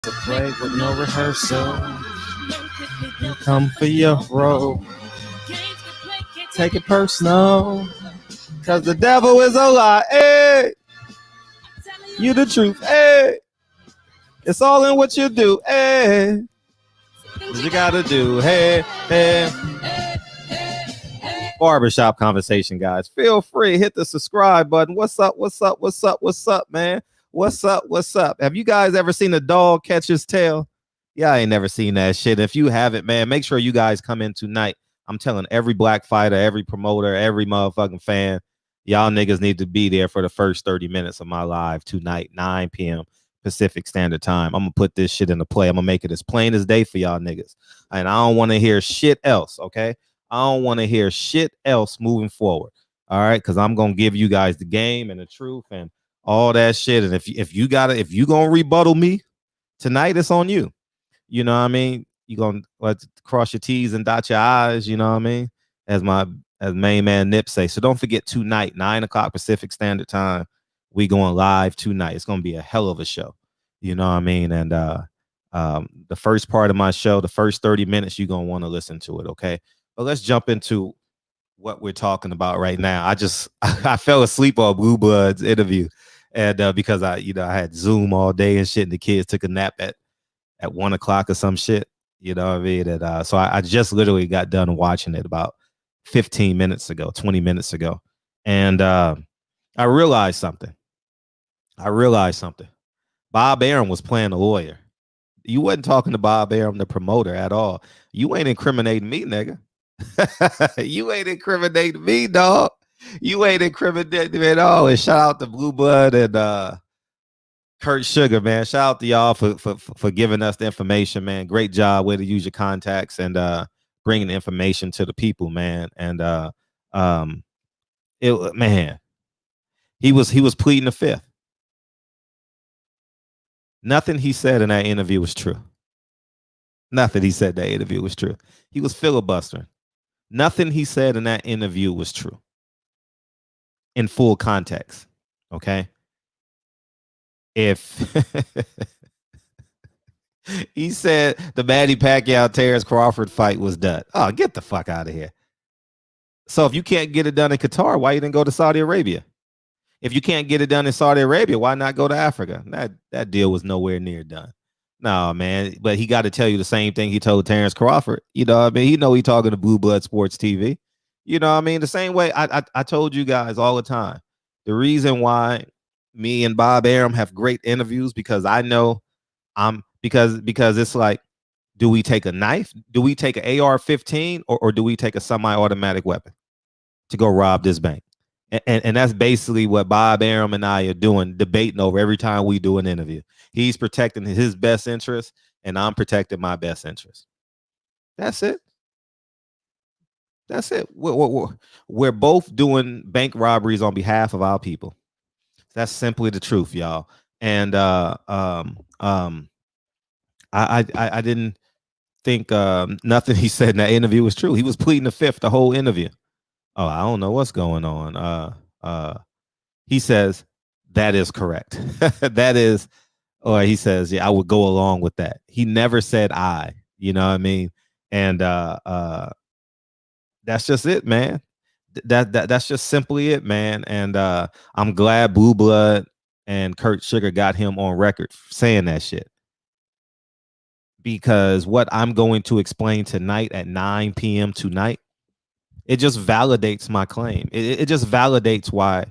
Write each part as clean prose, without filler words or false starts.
To play with no rehearsal. You come for your role. Take it personal. Cause the devil is a lie. Hey, you the truth. Hey, it's all in what you do. Hey, what you gotta do. Hey, hey. Barbershop conversation, guys. Feel free, hit the subscribe button. What's up? What's up? What's up? What's up, man? What's up? What's up? Have you guys ever seen a dog catch his tail? Yeah, I ain't never seen that shit. If you haven't, man, make sure you guys come in tonight. I'm telling every black fighter, every promoter, every motherfucking fan, y'all niggas need to be there for the first 30 minutes of my live tonight, 9 p.m. Pacific Standard Time. I'm gonna put this shit into play. I'm gonna make it as plain as day for y'all niggas. And I don't want to hear shit else, okay? I don't want to hear shit else moving forward. All right, because I'm gonna give you guys the game and the truth and all that shit. And if you gonna rebuttal me tonight, it's on you. You know what I mean? You gonna cross your T's and dot your I's. You know what I mean? As main man Nip say. So don't forget tonight, 9 o'clock Pacific Standard Time. We going live tonight. It's gonna be a hell of a show. You know what I mean? And the first part of my show, the first 30 minutes, you're gonna want to listen to it. Okay. But let's jump into what we're talking about right now. I fell asleep on Blue Blood's interview, and because I had Zoom all day and shit, and the kids took a nap at 1 o'clock or some shit. You know what I mean? And so I just literally got done watching it about 15 minutes ago, 20 minutes ago, and I realized something. Bob Arum was playing a lawyer. You wasn't talking to Bob Arum, the promoter, at all. You ain't incriminating me, nigga. You ain't incriminating me, dog. You ain't incriminating me at all. And shout out to Blue Blood and Kurt Sugar, man. Shout out to y'all for giving us the information, man. Great job. Way to use your contacts and bringing the information to the people, man. And man, he was pleading the fifth. Nothing he said in that interview was true. Nothing he said in that interview was true. He was filibustering. Nothing he said in that interview was true. In full context, okay? If he said the Manny Pacquiao Terrence Crawford fight was done, oh, get the fuck out of here. So if you can't get it done in Qatar, why you didn't go to Saudi Arabia? If you can't get it done in Saudi Arabia, why not go to Africa? That deal was nowhere near done. No, man, but he got to tell you the same thing he told Terrence Crawford. You know what I mean? He talking to Blue Blood Sports TV. You know what I mean? The same way I told you guys all the time. The reason why me and Bob Arum have great interviews because I know because it's like, do we take a knife? Do we take an AR-15 or do we take a semi-automatic weapon to go rob this bank? And that's basically what Bob Arum and I are doing, debating over every time we do an interview. He's protecting his best interest, and I'm protecting my best interest. That's it. That's it. We're both doing bank robberies on behalf of our people. That's simply the truth, y'all. And I didn't think nothing he said in that interview was true. He was pleading the fifth the whole interview. Oh, I don't know what's going on. He says that is correct. That is, or he says, yeah, I would go along with that. He never said I, you know what I mean? And that's just it, man. That's just simply it, man. And I'm glad Blue Blood and Kurt Sugar got him on record saying that shit. Because what I'm going to explain tonight at 9 p.m. tonight, it just validates my claim. It just validates why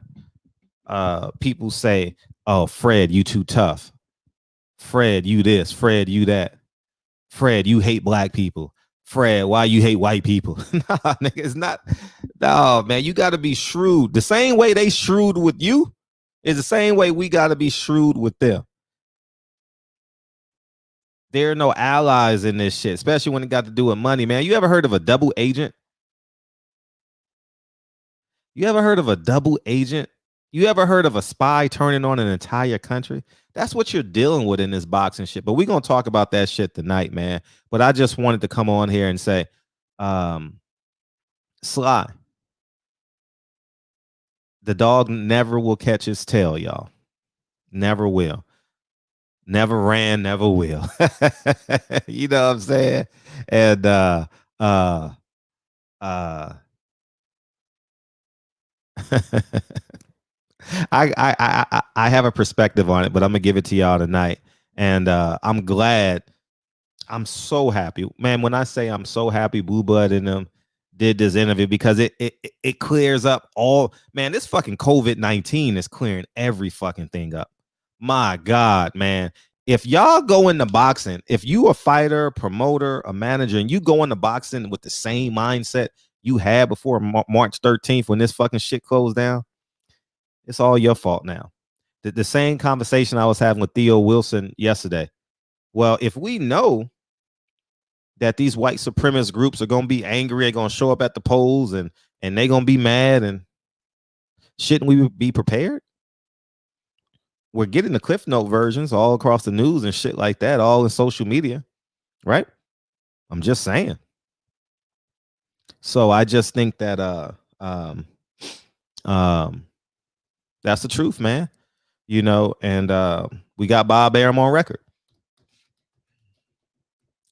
people say, oh, Fred, you too tough. Fred, you this. Fred, you that. Fred, you hate black people. Fred, why you hate white people? Nah, nigga, it's not. No, man, you got to be shrewd. The same way they shrewd with you is the same way we got to be shrewd with them. There are no allies in this shit, especially when it got to do with money, man. You ever heard of a double agent? You ever heard of a double agent? You ever heard of a spy turning on an entire country? That's what you're dealing with in this boxing shit. But we're going to talk about that shit tonight, man. But I just wanted to come on here and say, Sly, the dog never will catch his tail, y'all. Never will. Never ran, never will. You know what I'm saying? And uh uh I have a perspective on it, but I'm gonna give it to y'all tonight. And I'm glad. I'm so happy, man. When I say I'm so happy, Blue Bud and them did this interview because it clears up all. Man, this fucking COVID-19 is clearing every fucking thing up. My God, man. If y'all go into boxing, if you a fighter, promoter, a manager, and you go into boxing with the same mindset you had before March 13th when this fucking shit closed down, it's all your fault now. The same conversation I was having with Theo Wilson yesterday. Well, if we know that these white supremacist groups are gonna be angry, they're gonna show up at the polls and they're gonna be mad, and shouldn't we be prepared? We're getting the Cliff Note versions all across the news and shit like that, all in social media, right? I'm just saying. So I just think that um that's the truth, man. You know, and we got Bob Arum on record.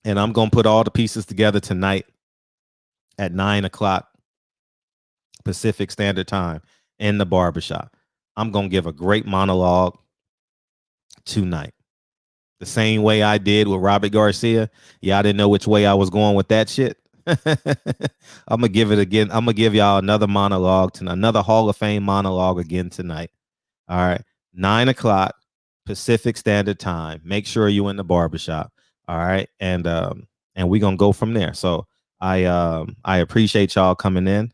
And I'm gonna put all the pieces together tonight at 9 o'clock Pacific Standard Time in the barbershop. I'm gonna give a great monologue tonight. The same way I did with Robert Garcia. Yeah, I didn't know which way I was going with that shit. I'm gonna give it again. I'm gonna give y'all another monologue tonight, another Hall of Fame monologue again tonight. All right, 9 o'clock Pacific Standard Time. Make sure you in the barbershop. All right, and we're gonna go from there. So I appreciate y'all coming in,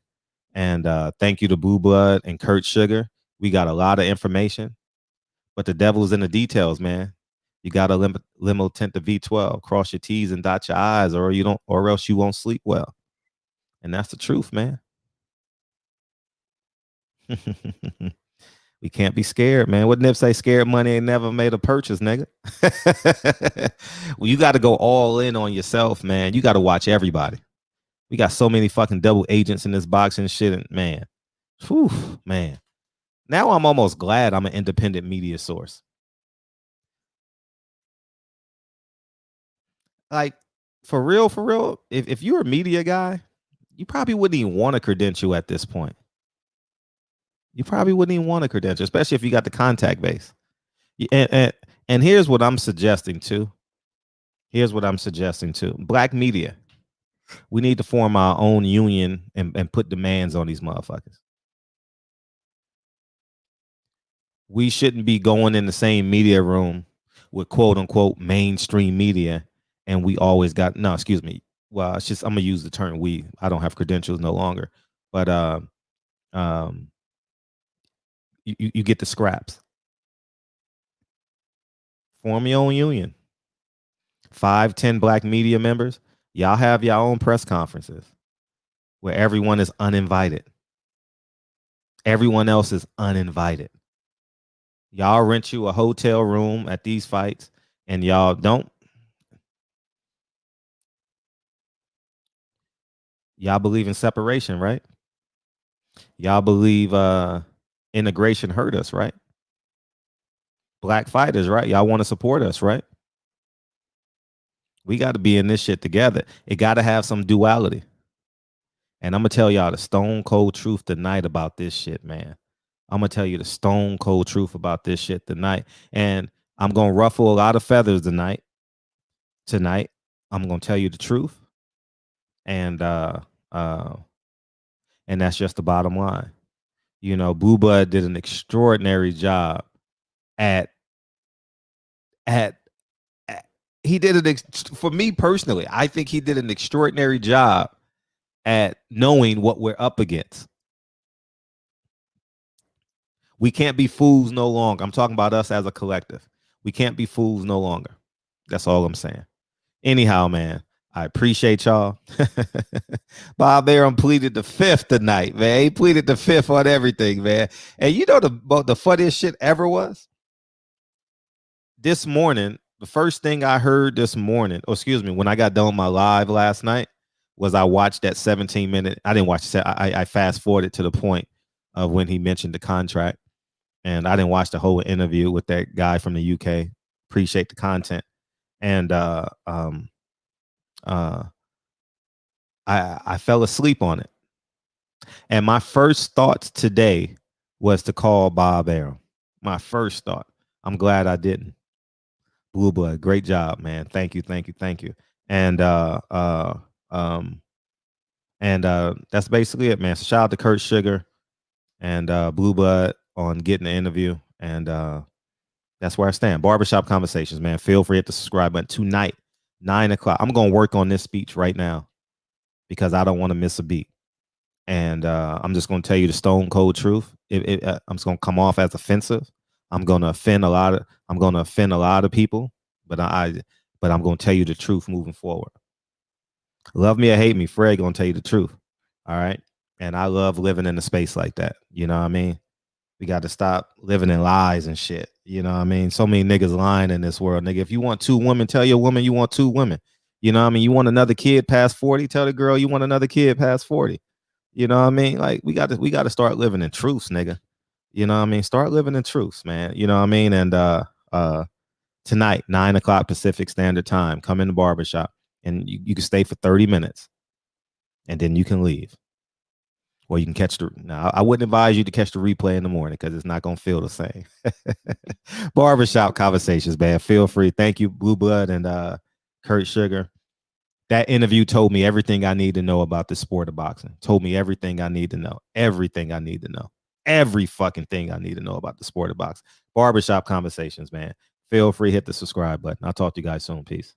and thank you to Blue Blood and Kurt Sugar. We got a lot of information, but the devil's in the details, man. You got to limo tent the V12, cross your T's and dot your I's, or you don't, or else you won't sleep well. And that's the truth, man. We can't be scared, man. What Nip say? Scared money ain't never made a purchase, nigga. Well, you got to go all in on yourself, man. You got to watch everybody. We got so many fucking double agents in this boxing shit, and man, whew, man. Now I'm almost glad I'm an independent media source. Like, for real, if you're a media guy, you probably wouldn't even want a credential at this point. You probably wouldn't even want a credential, especially if you got the contact base. And here's what I'm suggesting too. Black media. We need to form our own union and put demands on these motherfuckers. We shouldn't be going in the same media room with quote unquote mainstream media, and we always got no, excuse me. Well, it's just I'm gonna use the term we. I don't have credentials no longer, but you get the scraps. Form your own union. 5, 10 black media members. Y'all have your own press conferences where everyone is uninvited. Everyone else is uninvited. Y'all rent you a hotel room at these fights, and y'all don't. Y'all believe in separation, right? Y'all believe integration hurt us, right? Black fighters, right? Y'all want to support us, right? We got to be in this shit together. It got to have some duality. And I'm going to tell y'all the stone cold truth tonight about this shit, man. I'm going to tell you the stone cold truth about this shit tonight. And I'm going to ruffle a lot of feathers tonight. I'm going to tell you the truth. And that's just the bottom line. You know, Blue Bud did an extraordinary job at he did it for me personally. I think he did an extraordinary job at knowing what we're up against. We can't be fools no longer. I'm talking about us as a collective. We can't be fools no longer. That's all I'm saying. Anyhow, man, I appreciate y'all. Bob Arum pleaded the fifth tonight, man. He pleaded the fifth on everything, man. And you know the funniest shit ever was? This morning, the first thing I heard this morning, when I got done with my live last night, was I watched that 17-minute. I didn't watch it. I fast forwarded to the point of when he mentioned the contract, and I didn't watch the whole interview with that guy from the UK appreciate the content. And I fell asleep on it. And my first thoughts today was to call Bob Arum. My first thought. I'm glad I didn't. Blue Blood, great job, man. Thank you, thank you, thank you. And that's basically it, man. So shout out to Kurt Sugar and Blue Blood on getting the interview. And that's where I stand. Barbershop Conversations, man. Feel free to hit the subscribe button tonight, 9 o'clock. I'm gonna work on this speech right now because I don't want to miss a beat. And I'm just gonna tell you the stone cold truth. I'm just gonna come off as offensive. I'm gonna offend a lot of people, but I'm gonna tell you the truth moving forward. Love me or hate me, Fred gonna tell you the truth. All right. And I love living in a space like that. You know what I mean? We got to stop living in lies and shit. You know what I mean? So many niggas lying in this world. Nigga, if you want 2 women, tell your woman you want 2 women. You know what I mean? You want another kid past 40, tell the girl you want another kid past 40. You know what I mean? Like we got to start living in truths, nigga. You know what I mean? Start living in truths, man. You know what I mean? And tonight, 9 o'clock Pacific Standard Time, come in the barbershop and you can stay for 30 minutes and then you can leave. Or you can catch I wouldn't advise you to catch the replay in the morning because it's not going to feel the same. Barbershop Conversations, man. Feel free. Thank you, Blue Blood and Kurt Sugar. That interview told me everything I need to know about the sport of boxing. Told me everything I need to know. Everything I need to know. Every fucking thing I need to know about the sport of boxing. Barbershop Conversations, man. Feel free, hit the subscribe button. I'll talk to you guys soon. Peace.